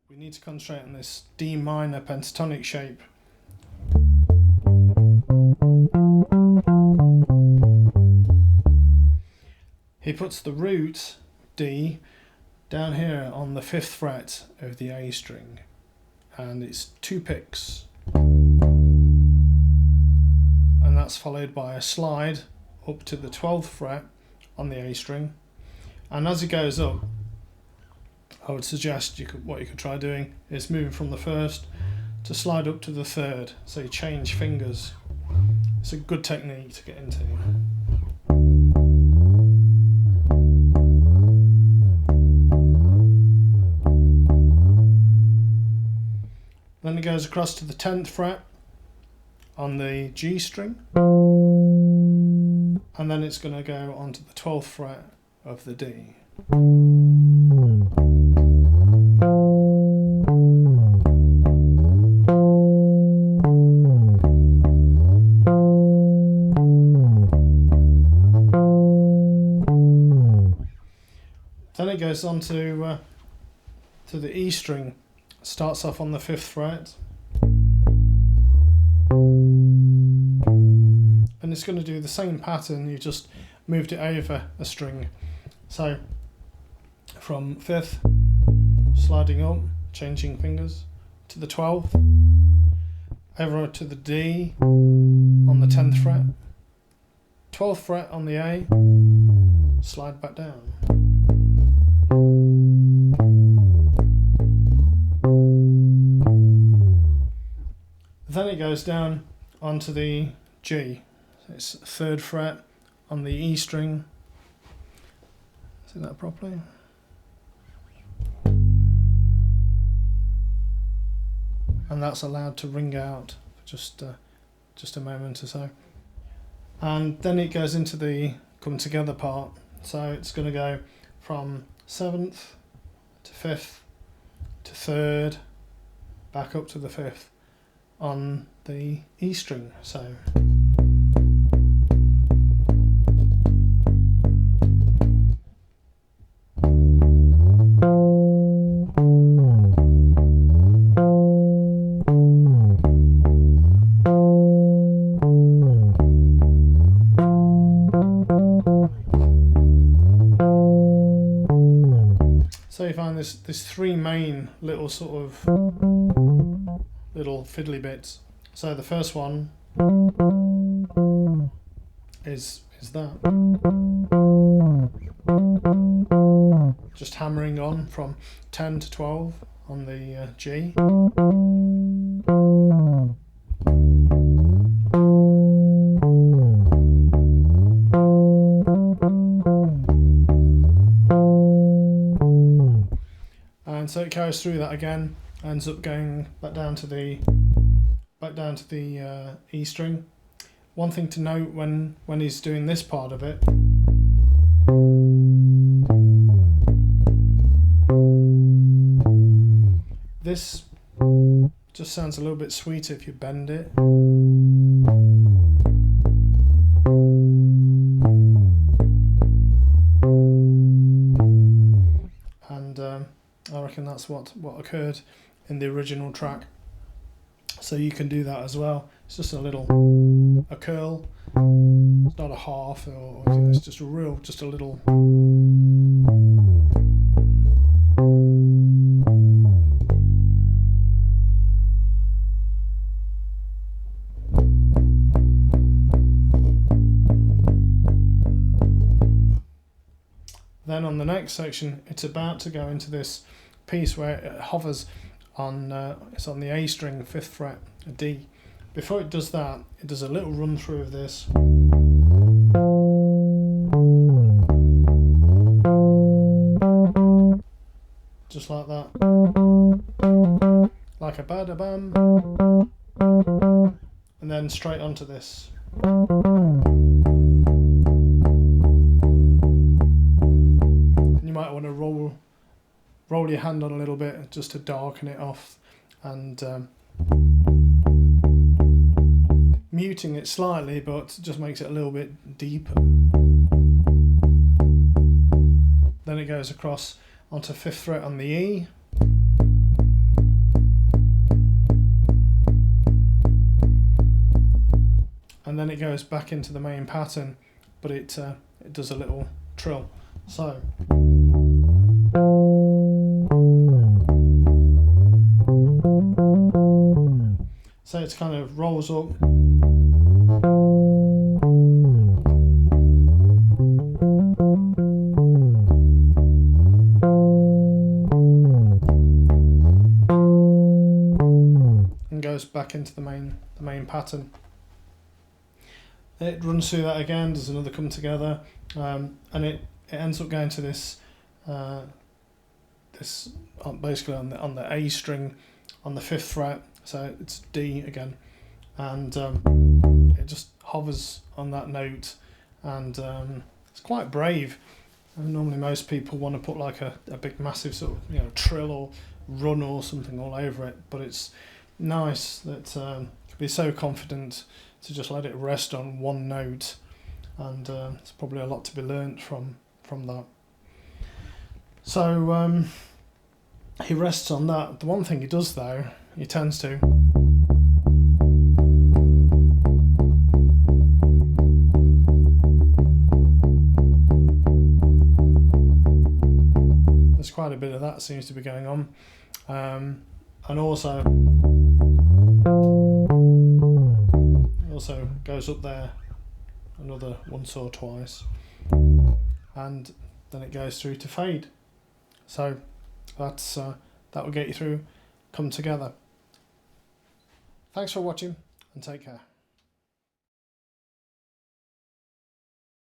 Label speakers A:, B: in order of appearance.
A: We need to concentrate on this D minor pentatonic shape. He puts the root D down here on the 5th fret of the A string, and it's 2 picks, and that's followed by a slide up to the 12th fret on the A string, and as it goes up, I would suggest what you could try doing is moving from the 1st to slide up to the 3rd, so you change fingers. It's a good technique to get into. Then it goes across to the 10th fret on the G string, and then it's going to go onto the 12th fret of the D. Then it goes on to the E string. Starts off on the 5th fret, and it's going to do the same pattern, you just moved it over a string. So from 5th, sliding up, changing fingers, to the 12th, over to the D on the 10th fret, 12th fret on the A, slide back down. Then it goes down onto the G. It's 3rd fret on the E string. See that properly? And that's allowed to ring out for just a moment or so. And then it goes into the come together part. So it's going to go from 7th to 5th to 3rd, back up to the 5th on the E string. So you find there's 3 main little sort of little fiddly bits. So the first one is that. Just hammering on from 10 to 12 on the G. And so it carries through that again, ends up going back down to the E string. One thing to note when he's doing this part of it, this just sounds a little bit sweeter if you bend it. And I reckon that's what occurred in the original track. So you can do that as well. It's just a curl. It's not a half, or it's just a little. Then on the next section, it's about to go into this piece where it hovers on, it's on the A string, 5th fret, a D. Before it does that, it does a little run through of this. Just like that. Like a ba-da-bam. And then straight onto this. And you might want to roll your hand on a little bit just to darken it off, and muting it slightly, but just makes it a little bit deeper. Then it goes across onto 5th fret on the E, and then it goes back into the main pattern, but it does a little trill. So it kind of rolls up, and goes back into the main pattern. It runs through that again, does another come together, and it ends up going to this basically on the A string on the 5th fret, so it's D again, and it just hovers on that note, and it's quite brave. And normally most people want to put like a big massive sort of, you know, trill or run or something all over it, but it's nice that you can be so confident to just let it rest on one note, and there's probably a lot to be learnt from that. So he rests on that. The one thing he does though, he tends to there's quite a bit of that seems to be going on, and also goes up there another once or twice, and then it goes through to fade. So that's that will get you through Come Together. Thanks for watching, and take care.